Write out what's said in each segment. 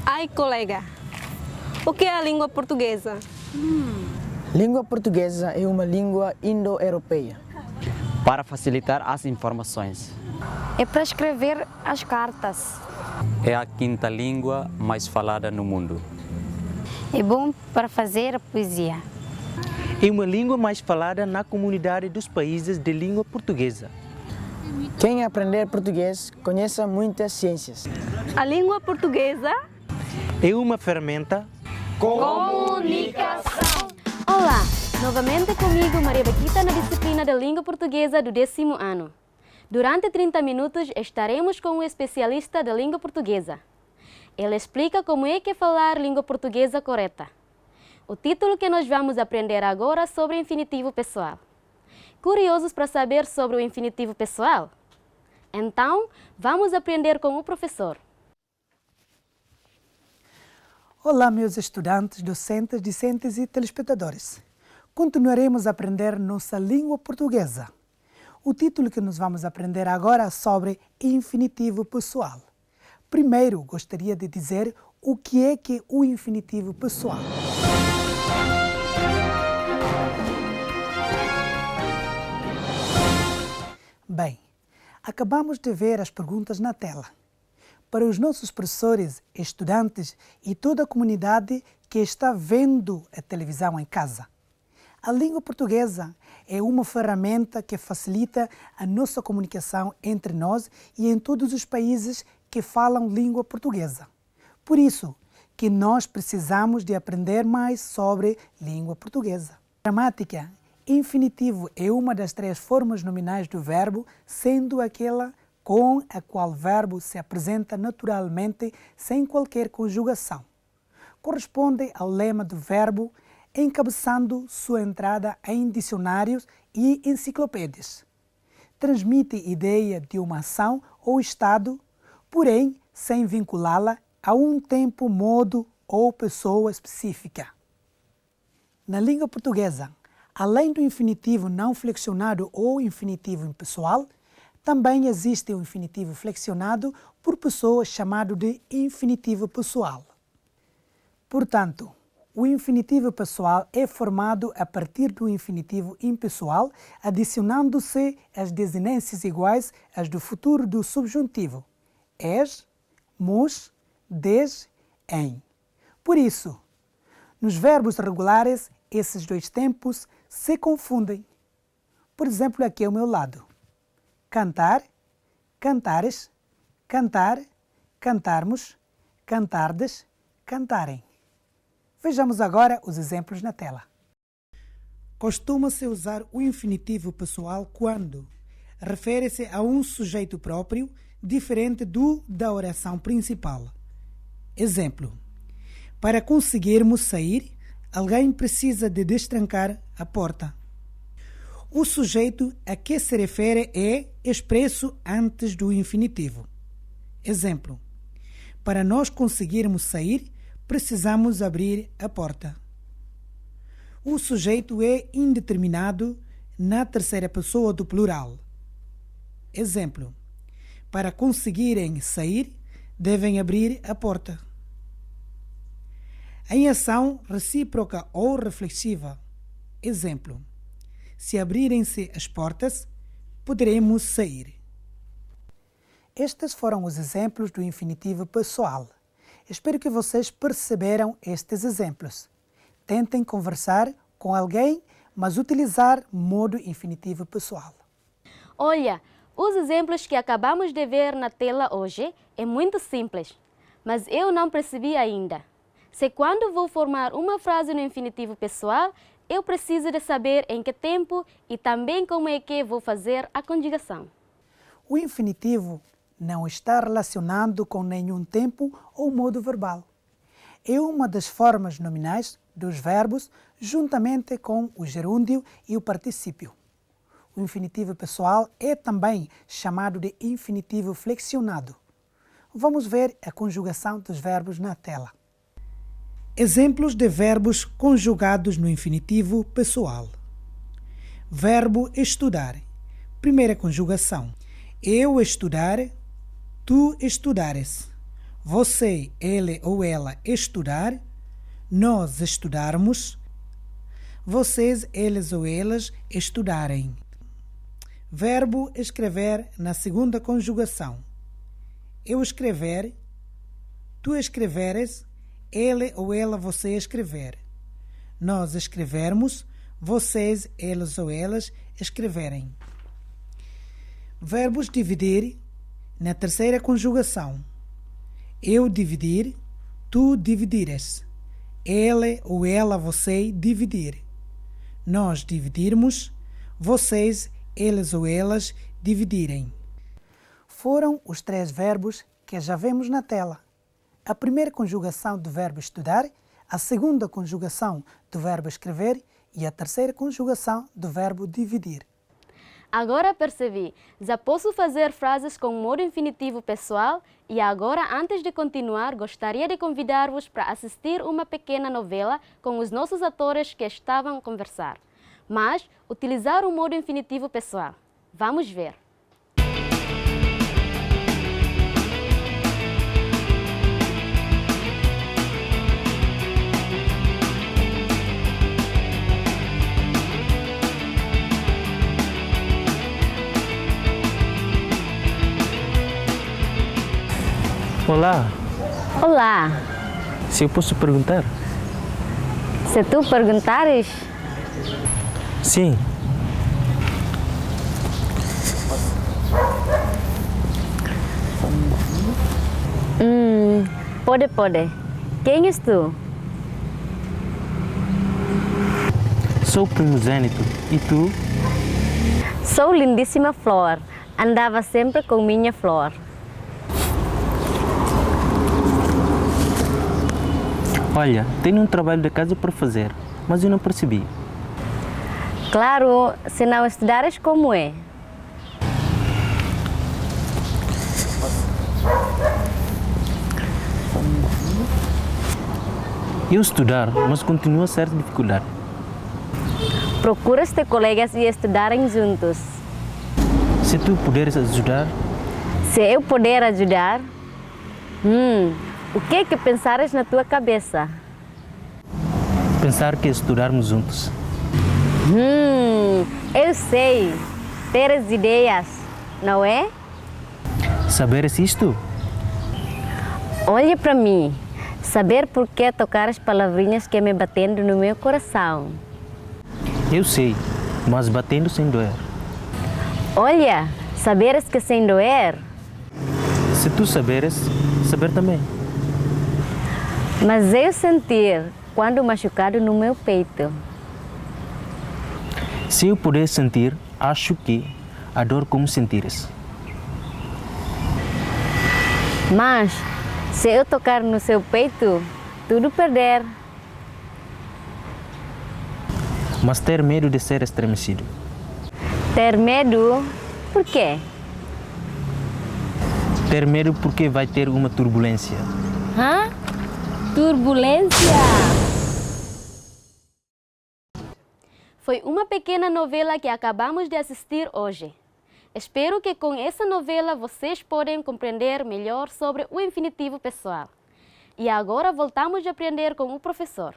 Ai, colega, o que é a língua portuguesa? Língua portuguesa é uma língua indo-europeia. Para facilitar as informações. É para escrever as cartas. É a quinta língua mais falada no mundo. É bom para fazer a poesia. É uma língua mais falada na comunidade dos países de língua portuguesa. Quem aprender português conhece muitas ciências. A língua portuguesa É uma ferramenta. Comunicação. Olá, novamente comigo Maria Baquita na disciplina de Língua Portuguesa do 10º ano. Durante 30 minutos estaremos com um especialista de língua portuguesa. Ele explica como é que falar língua portuguesa correta. O título que nós vamos aprender agora é sobre o infinitivo pessoal. Curiosos para saber sobre o infinitivo pessoal? Então, vamos aprender com o professor. Olá, meus estudantes, docentes, discentes e telespectadores. Continuaremos a aprender nossa língua portuguesa. O título que nós vamos aprender agora é sobre infinitivo pessoal. Primeiro, gostaria de dizer o que é o infinitivo pessoal. Bem, acabamos de ver as perguntas na tela. Para os nossos professores, estudantes e toda a comunidade que está vendo a televisão em casa, a língua portuguesa é uma ferramenta que facilita a nossa comunicação entre nós e em todos os países que falam língua portuguesa. Por isso que nós precisamos de aprender mais sobre língua portuguesa. Gramática. Infinitivo é uma das 3 formas nominais do verbo, sendo aquela com a qual o verbo se apresenta naturalmente sem qualquer conjugação. Corresponde ao lema do verbo, encabeçando sua entrada em dicionários e enciclopédias. Transmite ideia de uma ação ou estado, porém sem vinculá-la a um tempo, modo ou pessoa específica. Na língua portuguesa, além do infinitivo não flexionado ou infinitivo impessoal, também existe o infinitivo flexionado por pessoas chamado de infinitivo pessoal. Portanto, o infinitivo pessoal é formado a partir do infinitivo impessoal, adicionando-se as desinências iguais às do futuro do subjuntivo, és, mos, des, em. Por isso, nos verbos regulares, esses 2 tempos se confundem. Por exemplo, aqui ao meu lado. Cantar, cantares, cantar, cantarmos, cantardes, cantarem. Vejamos agora os exemplos na tela. Costuma-se usar o infinitivo pessoal quando refere-se a um sujeito próprio diferente do da oração principal. Exemplo: para conseguirmos sair, alguém precisa de destrancar a porta. O sujeito a que se refere é expresso antes do infinitivo. Exemplo: para nós conseguirmos sair, precisamos abrir a porta. O sujeito é indeterminado na terceira pessoa do plural. Exemplo: para conseguirem sair, devem abrir a porta. Em ação recíproca ou reflexiva. Exemplo: se abrirem-se as portas, poderemos sair. Estes foram os exemplos do infinitivo pessoal. Espero que vocês perceberam estes exemplos. Tentem conversar com alguém, mas utilizar modo infinitivo pessoal. Olha, os exemplos que acabamos de ver na tela hoje é muito simples, mas eu não percebi ainda. Se quando vou formar uma frase no infinitivo pessoal, eu preciso de saber em que tempo e também como é que vou fazer a conjugação. O infinitivo não está relacionado com nenhum tempo ou modo verbal. É uma das formas nominais dos verbos juntamente com o gerúndio e o particípio. O infinitivo pessoal é também chamado de infinitivo flexionado. Vamos ver a conjugação dos verbos na tela. Exemplos de verbos conjugados no infinitivo pessoal. Verbo estudar. Primeira conjugação. Eu estudar, tu estudares. Você, ele ou ela estudar, nós estudarmos, vocês, eles ou elas estudarem. Verbo escrever na segunda conjugação. Eu escrever, tu escreveres, ele ou ela, você escrever. Nós escrevermos, vocês, eles ou elas escreverem. Verbos dividir na terceira conjugação. Eu dividir, tu dividires. Ele ou ela, você dividir. Nós dividirmos, vocês, eles ou elas dividirem. Foram os 3 verbos que já vemos na tela. A primeira conjugação do verbo estudar, a segunda conjugação do verbo escrever e a terceira conjugação do verbo dividir. Agora percebi, já posso fazer frases com modo infinitivo pessoal e agora, antes de continuar, gostaria de convidar-vos para assistir uma pequena novela com os nossos atores que estavam a conversar, mas utilizar o modo infinitivo pessoal. Vamos ver. Olá, Olá, se eu posso perguntar? se tu perguntares, Sim. pode. Quem és tu? Sou primogênito. E tu? Sou lindíssima Flor. Andava sempre com minha flor. Olha, tenho um trabalho de casa para fazer, mas eu não percebi. Claro, se não estudares como é. Eu estudar, mas continua a ser dificuldade. Procuras ter colegas e estudarem juntos. Se tu puderes ajudar, Se eu puder ajudar, o que é que pensares na tua cabeça? pensar que estudarmos juntos. Eu sei. Teres ideias, não é? Saberes isto? Olha para mim. Saber por que tocar as palavrinhas que me batendo no meu coração. Eu sei, mas batendo sem doer. Olha, saberes que sem doer, Se tu saberes, saber também. mas eu sentir quando machucado no meu peito. Se eu puder sentir, acho que a dor como sentires. Mas, se eu tocar no seu peito, tudo perder. Mas ter medo de ser estremecido. Ter medo, por quê? Ter medo porque vai ter uma turbulência. Hã? Turbulência! Foi uma pequena novela que acabamos de assistir hoje. Espero que com essa novela vocês podem compreender melhor sobre o infinitivo pessoal. E agora voltamos a aprender com o professor.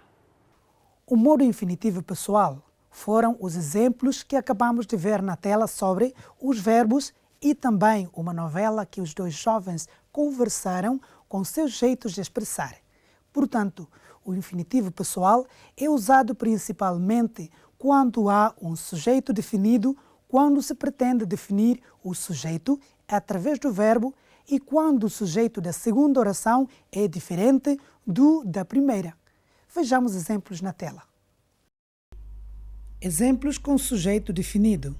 O modo infinitivo pessoal foram os exemplos que acabamos de ver na tela sobre os verbos e também uma novela que os 2 jovens conversaram com seus jeitos de expressar. Portanto, o infinitivo pessoal é usado principalmente quando há um sujeito definido, quando se pretende definir o sujeito através do verbo e quando o sujeito da segunda oração é diferente do da primeira. Vejamos exemplos na tela. Exemplos com sujeito definido.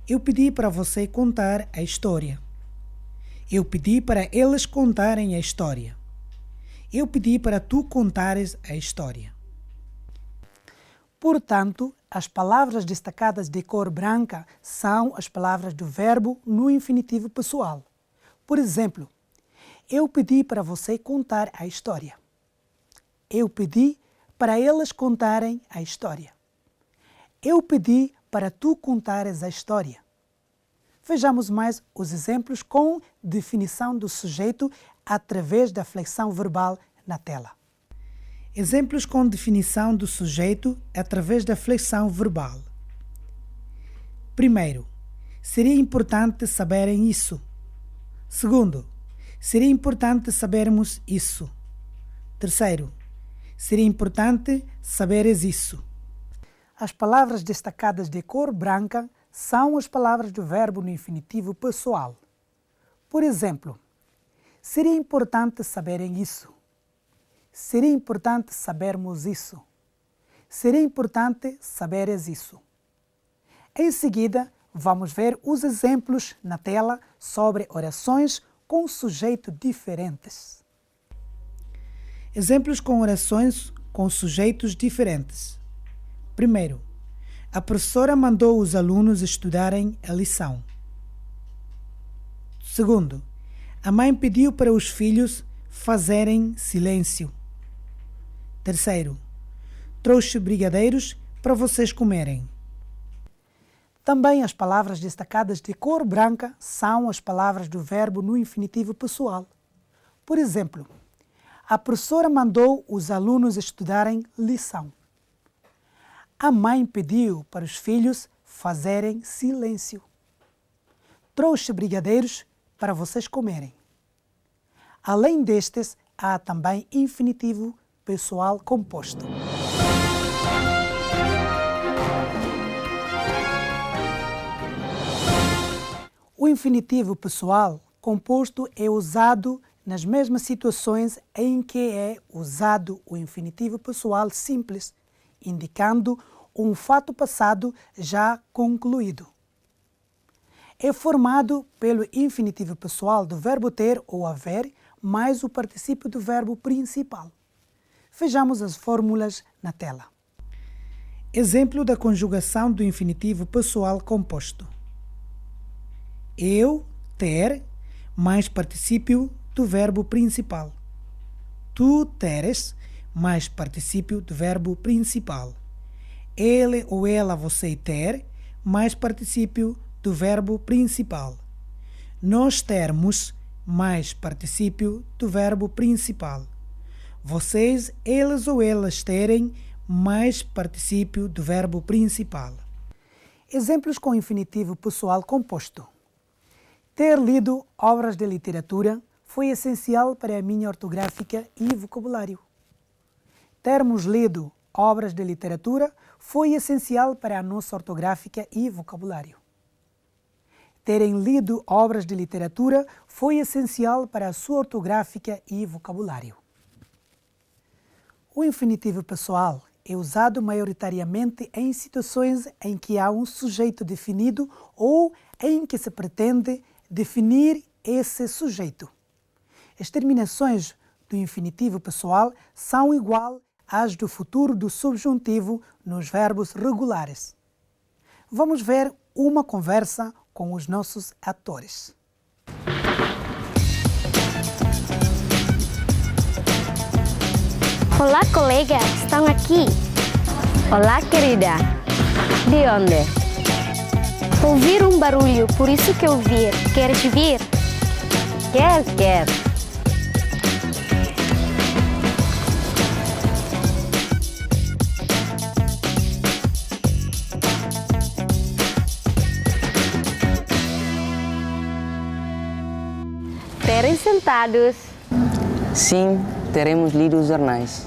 Eu pedi para você contar a história. Eu pedi para eles contarem a história. Eu pedi para tu contares a história. Portanto, as palavras destacadas de cor branca são as palavras do verbo no infinitivo pessoal. Por exemplo, eu pedi para você contar a história. Eu pedi para elas contarem a história. Eu pedi para tu contares a história. Vejamos mais os exemplos com definição do sujeito através da flexão verbal na tela. Exemplos com definição do sujeito através da flexão verbal. Primeiro, seria importante saberem isso. Segundo, seria importante sabermos isso. Terceiro, seria importante saberes isso. As palavras destacadas de cor branca são as palavras do verbo no infinitivo pessoal. Por exemplo, seria importante saberem isso. Seria importante sabermos isso. Seria importante saberes isso. Em seguida, vamos ver os exemplos na tela sobre orações com sujeitos diferentes. Exemplos com orações com sujeitos diferentes. Primeiro, a professora mandou os alunos estudarem a lição. Segundo, a mãe pediu para os filhos fazerem silêncio. Terceiro, trouxe brigadeiros para vocês comerem. Também as palavras destacadas de cor branca são as palavras do verbo no infinitivo pessoal. Por exemplo, a professora mandou os alunos estudarem lição. A mãe pediu para os filhos fazerem silêncio. Trouxe brigadeiros para vocês comerem. Além destes, há também infinitivo pessoal composto. O infinitivo pessoal composto é usado nas mesmas situações em que é usado o infinitivo pessoal simples, indicando um fato passado já concluído. É formado pelo infinitivo pessoal do verbo ter ou haver, mais o particípio do verbo principal. Vejamos as fórmulas na tela. Exemplo da conjugação do infinitivo pessoal composto. Eu, ter, mais particípio do verbo principal. Tu teres, mais particípio do verbo principal. Ele ou ela, você ter, mais particípio do verbo principal. Nós termos, mais particípio do verbo principal. Vocês, eles ou elas terem, mais particípio do verbo principal. Exemplos com infinitivo pessoal composto. Ter lido obras de literatura foi essencial para a minha ortográfica e vocabulário. Termos lido obras de literatura foi essencial para a nossa ortográfica e vocabulário. Terem lido obras de literatura foi essencial para a sua ortográfica e vocabulário. O infinitivo pessoal é usado maioritariamente em situações em que há um sujeito definido ou em que se pretende definir esse sujeito. As terminações do infinitivo pessoal são igual às do futuro do subjuntivo nos verbos regulares. Vamos ver uma conversa com os nossos atores. Olá, colega, estão aqui? Olá, querida. De onde? Ouvi um barulho, por isso que eu vi. Queres vir? Quero. Terem sentados. Sim, teremos lido os jornais.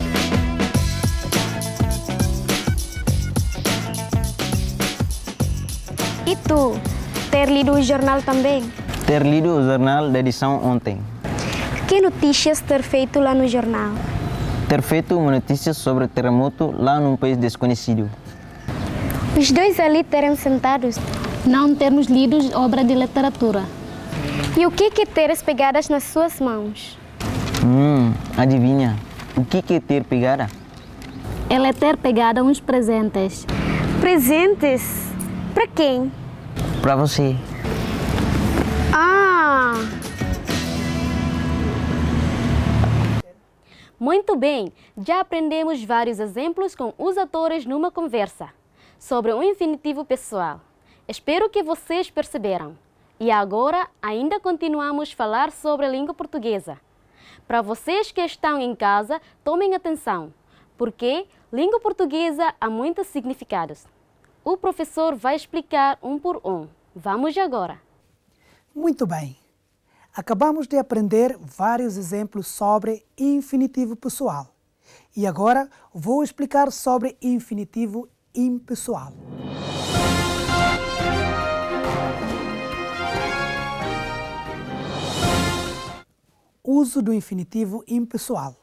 E tu? Ter lido o jornal também? Ter lido o jornal da edição ontem. Que notícias ter feito lá no jornal? Ter feito uma notícia sobre o terremoto lá num país desconhecido. Os dois ali terem sentados. Não termos lido obra de literatura. E o que teres pegadas nas suas mãos? Adivinha, o que é ter pegada? Ela é ter pegado uns presentes. Presentes? Para quem? Para você. Ah! Muito bem, já aprendemos vários exemplos com os atores numa conversa sobre o infinitivo pessoal. Espero que vocês perceberam. E agora ainda continuamos a falar sobre a língua portuguesa. Para vocês que estão em casa, tomem atenção, porque língua portuguesa há muitos significados. O professor vai explicar um por um. Vamos agora. Muito bem. Acabamos de aprender vários exemplos sobre infinitivo pessoal. E agora vou explicar sobre infinitivo impessoal. Uso do infinitivo impessoal.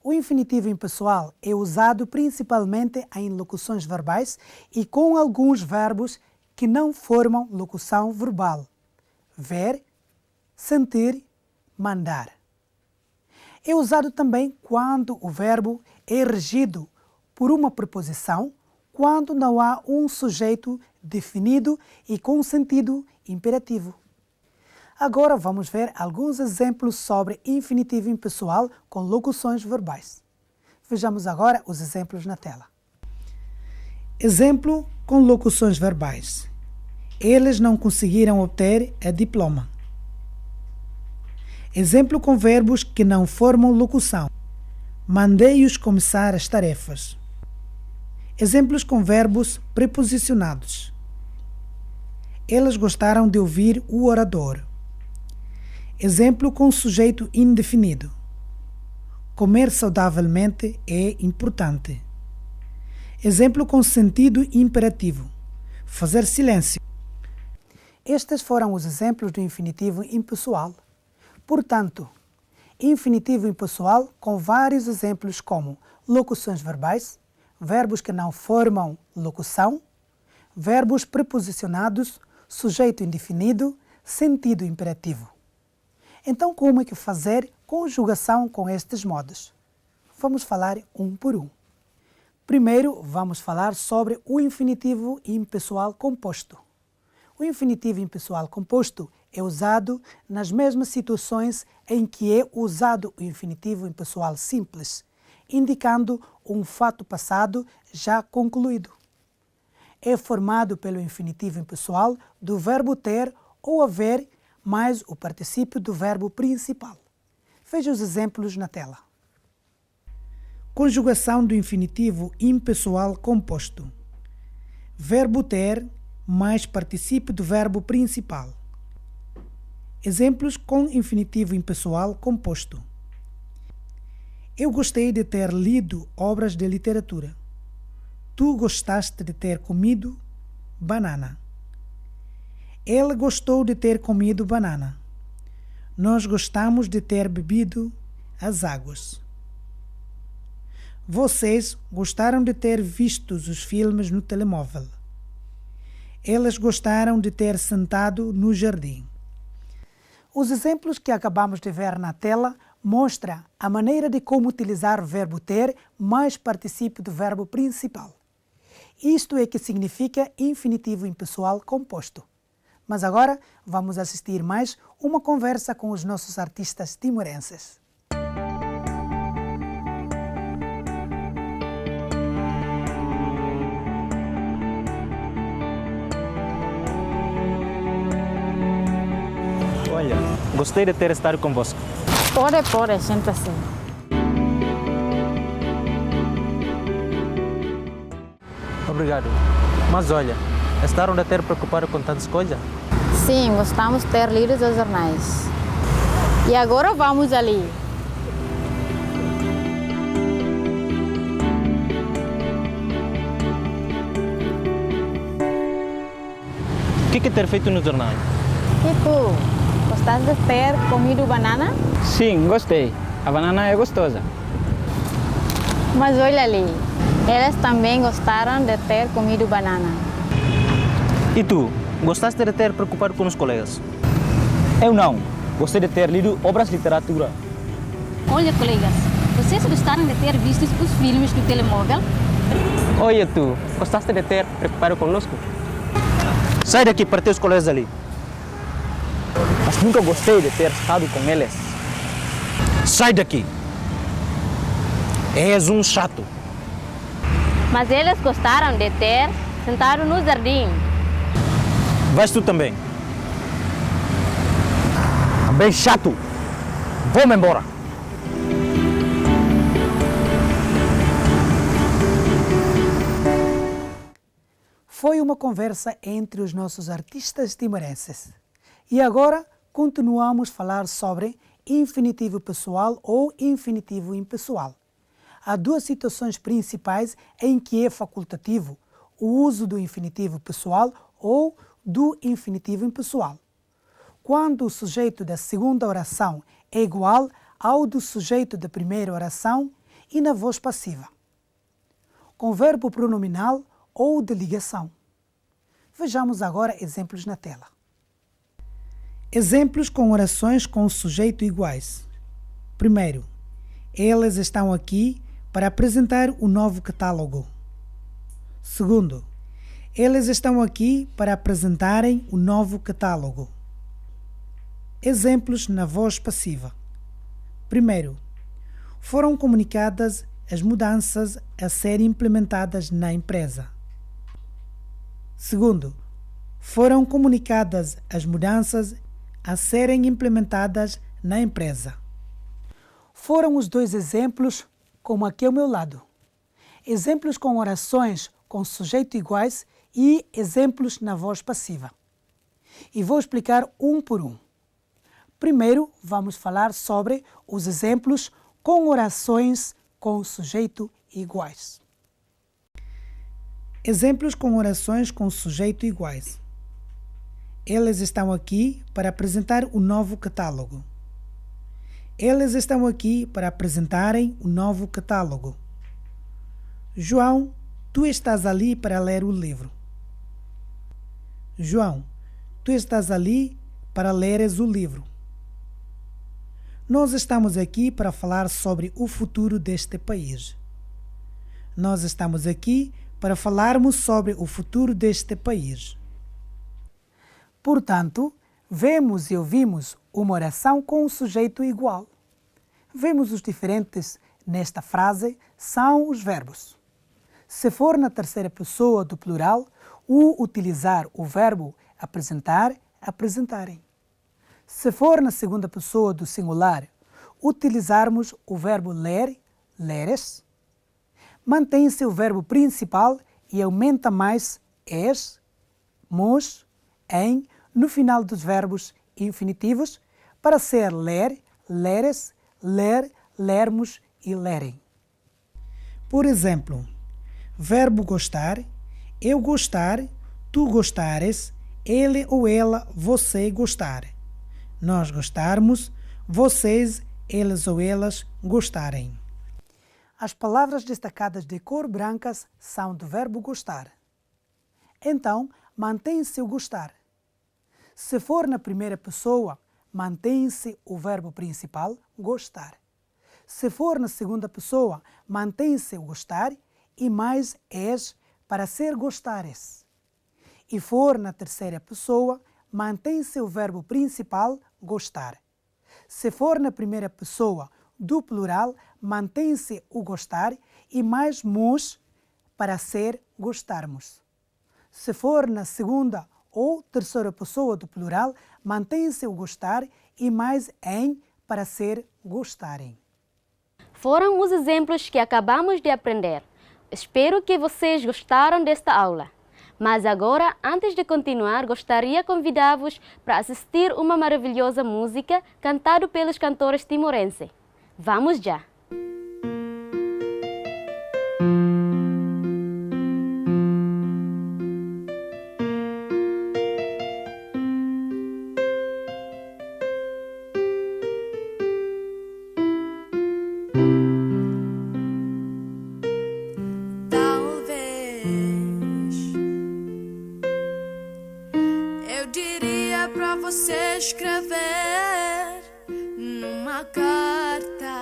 O infinitivo impessoal é usado principalmente em locuções verbais e com alguns verbos que não formam locução verbal. Ver, sentir, mandar. É usado também quando o verbo é regido por uma preposição, quando não há um sujeito definido e com sentido imperativo. Agora vamos ver alguns exemplos sobre infinitivo impessoal com locuções verbais. Vejamos agora os exemplos na tela. Exemplo com locuções verbais. Eles não conseguiram obter a diploma. Exemplo com verbos que não formam locução. Mandei-os começar as tarefas. Exemplos com verbos preposicionados. Eles gostaram de ouvir o orador. Exemplo com sujeito indefinido. Comer saudavelmente é importante. Exemplo com sentido imperativo. Fazer silêncio. Estes foram os exemplos do infinitivo impessoal. Portanto, infinitivo impessoal com vários exemplos como locuções verbais, verbos que não formam locução, verbos preposicionados, sujeito indefinido, sentido imperativo. Então, como é que fazer conjugação com estes modos? Vamos falar um por um. Primeiro, vamos falar sobre o infinitivo impessoal composto. O infinitivo impessoal composto é usado nas mesmas situações em que é usado o infinitivo impessoal simples, indicando um fato passado já concluído. É formado pelo infinitivo impessoal do verbo ter ou haver mais o particípio do verbo principal. Veja os exemplos na tela. Conjugação do infinitivo impessoal composto. Verbo ter mais particípio do verbo principal. Exemplos com infinitivo impessoal composto. Eu gostei de ter lido obras de literatura. Tu gostaste de ter comido banana. Ele gostou de ter comido banana. Nós gostamos de ter bebido as águas. Vocês gostaram de ter visto os filmes no telemóvel. Eles gostaram de ter sentado no jardim. Os exemplos que acabamos de ver na tela mostram a maneira de como utilizar o verbo ter mais particípio do verbo principal. Isto é que significa infinitivo impessoal composto. Mas agora vamos assistir mais uma conversa com os nossos artistas timorenses. Olha, gostei de ter estado convosco. Pode, senta-se. Obrigado. Mas olha, estaram a ter preocupado com tantas coisas? Sim, gostamos de ter lido os jornais. E agora vamos ali. O que ter feito no jornal? E tu, gostaste de ter comido banana? Sim, gostei. A banana é gostosa. Mas olha ali, eles também gostaram de ter comido banana. E tu, gostaste de ter preocupado com os colegas? Eu não. Gostei de ter lido obras de literatura. Olha, colegas, vocês gostaram de ter visto os filmes do telemóvel? Olha tu, gostaste de ter preocupado conosco? Sai daqui para teus colegas ali. Mas nunca gostei de ter estado com eles. Sai daqui. És um chato. Mas eles gostaram de ter sentado no jardim. Vais tu também. Também chato. Vou-me embora. Foi uma conversa entre os nossos artistas timorenses. E agora continuamos a falar sobre infinitivo pessoal ou infinitivo impessoal. Há duas situações principais em que é facultativo o uso do infinitivo pessoal ou do infinitivo impessoal. Quando o sujeito da segunda oração é igual ao do sujeito da primeira oração e na voz passiva. Com verbo pronominal ou de ligação. Vejamos agora exemplos na tela. Exemplos com orações com o sujeito iguais. Primeiro, eles estão aqui para apresentar o novo catálogo. Segundo, eles estão aqui para apresentarem o novo catálogo. Exemplos na voz passiva. Primeiro, foram comunicadas as mudanças a serem implementadas na empresa. Segundo, foram comunicadas as mudanças a serem implementadas na empresa. Foram os dois exemplos, como aqui ao meu lado. Exemplos com orações com sujeito iguais e exemplos na voz passiva. E vou explicar um por um. Primeiro, vamos falar sobre os exemplos com orações com sujeito iguais. Exemplos com orações com sujeito iguais. Eles estão aqui para apresentar o novo catálogo. Eles estão aqui para apresentarem o novo catálogo. João, tu estás ali para ler o livro. João, tu estás ali para leres o livro. Nós estamos aqui para falar sobre o futuro deste país. Nós estamos aqui para falarmos sobre o futuro deste país. Portanto, vemos e ouvimos uma oração com um sujeito igual. Vemos os diferentes nesta frase são os verbos. Se for na terceira pessoa do plural, utilizar o verbo apresentar, apresentarem. Se for na segunda pessoa do singular, utilizarmos o verbo ler, leres. Mantém-se o verbo principal e aumenta mais es, mos, em, no final dos verbos infinitivos, para ser ler, leres, ler, lermos e lerem. Por exemplo, verbo gostar, eu gostar, tu gostares, ele ou ela, você gostar. Nós gostarmos, vocês, eles ou elas gostarem. As palavras destacadas de cor brancas são do verbo gostar. Então, mantém-se o gostar. Se for na primeira pessoa, mantém-se o verbo principal, gostar. Se for na segunda pessoa, mantém-se o gostar e mais es para ser gostares. E for na terceira pessoa, mantém-se o verbo principal, gostar. Se for na primeira pessoa do plural, mantém-se o gostar e mais mos para ser gostarmos. Se for na segunda ou terceira pessoa do plural, mantém-se o gostar e mais em para ser gostarem. Foram os exemplos que acabamos de aprender. Espero que vocês gostaram desta aula. Mas agora, antes de continuar, gostaria de convidar-vos para assistir uma maravilhosa música cantada pelos cantores timorenses. Vamos já! Você escrever numa carta,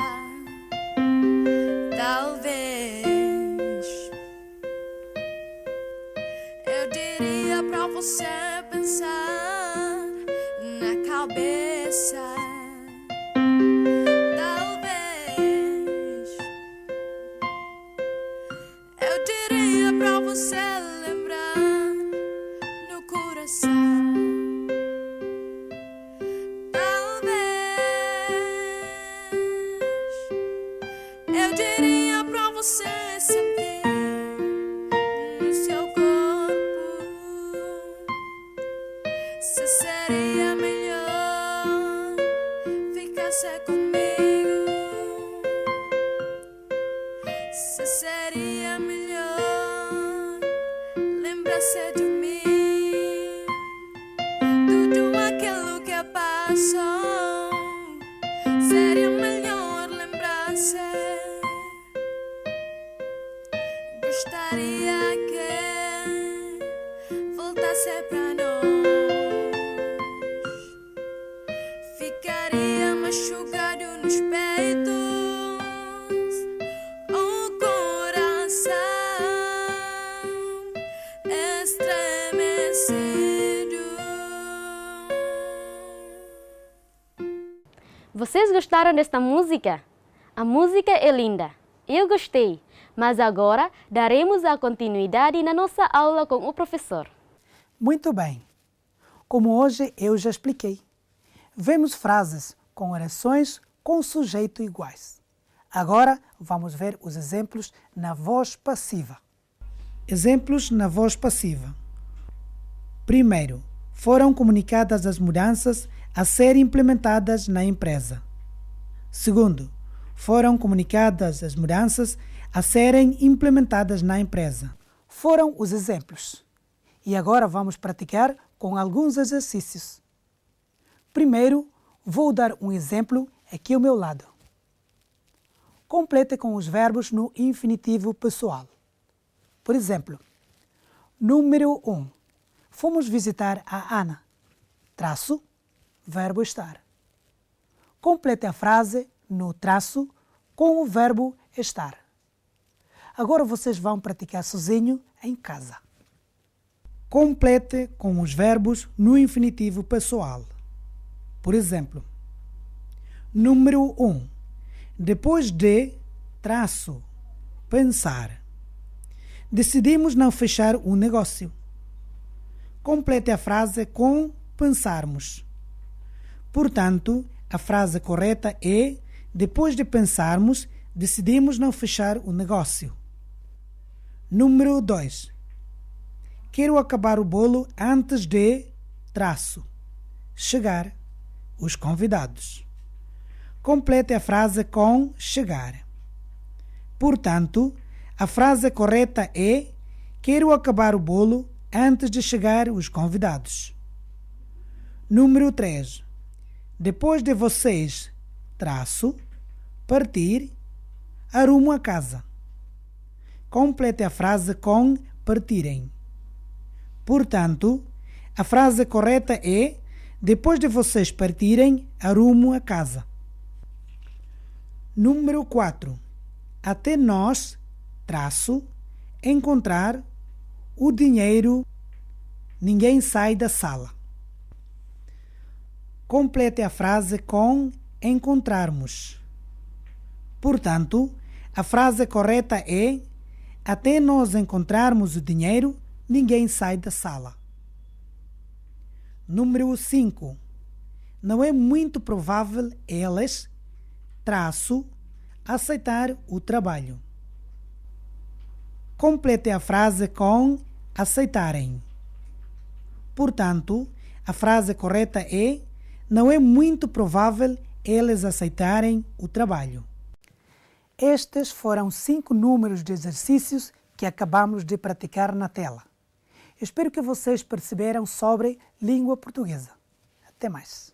talvez você pensar na cabeça. Talvez eu diria pra você lembrar no coração. Eu diria pra você sentir no seu corpo se seria melhor ficar comigo, se seria melhor lembrar-se de mim, tudo aquilo que passou seria melhor lembrar-se. Gostaria que voltasse pra nós. Ficaria machucado nos peitos, o coração estremecido. Vocês gostaram desta música? A música é linda. Eu gostei. Mas agora daremos a continuidade na nossa aula com o professor. Muito bem. Como hoje eu já expliquei, vemos frases com orações com sujeito iguais. Agora vamos ver os exemplos na voz passiva. Exemplos na voz passiva. Primeiro, foram comunicadas as mudanças a serem implementadas na empresa. Segundo, foram comunicadas as mudanças a serem implementadas na empresa. Foram os exemplos. E agora vamos praticar com alguns exercícios. Primeiro, vou dar um exemplo aqui ao meu lado. Complete com os verbos no infinitivo pessoal. Por exemplo, número 1. Fomos visitar a Ana. Traço, verbo estar. Complete a frase no traço com o verbo estar. Agora vocês vão praticar sozinho em casa. Complete com os verbos no infinitivo pessoal. Por exemplo, número 1. Depois de traço, pensar. Decidimos não fechar o negócio. Complete a frase com pensarmos. Portanto, a frase correta é: depois de pensarmos, decidimos não fechar o negócio. Número 2. Quero acabar o bolo antes de traço, chegar os convidados. Complete a frase com chegar. Portanto, a frase correta é: quero acabar o bolo antes de chegar os convidados. Número 3. Depois de vocês, traço, partir, arrumo a casa. Complete a frase com partirem. Portanto, a frase correta é: depois de vocês partirem, arrumo a casa. Número 4. Até nós, traço, encontrar o dinheiro, ninguém sai da sala. Complete a frase com encontrarmos. Portanto, a frase correta é: até nós encontrarmos o dinheiro, ninguém sai da sala. Número 5. Não é muito provável elas, traço, aceitar o trabalho. Complete a frase com aceitarem. Portanto, a frase correta é: não é muito provável eles aceitarem o trabalho. Estes foram 5 números de exercícios que acabamos de praticar na tela. Espero que vocês perceberam sobre língua portuguesa. Até mais.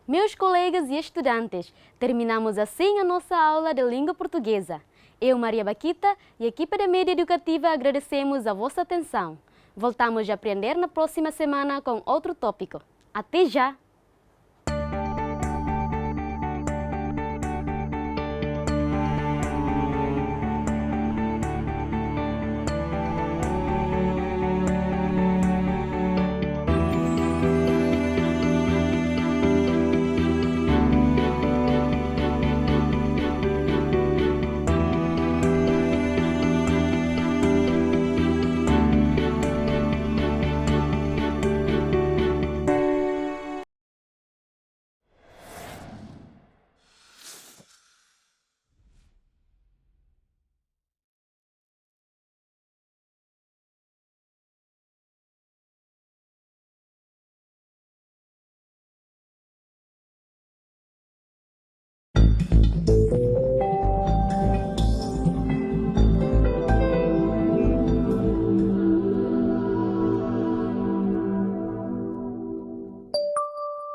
Meus colegas e estudantes, terminamos assim a nossa aula de língua portuguesa. Eu, Maria Baquita, e a equipe da Mídia Educativa agradecemos a vossa atenção. Voltamos a aprender na próxima semana com outro tópico. Até já!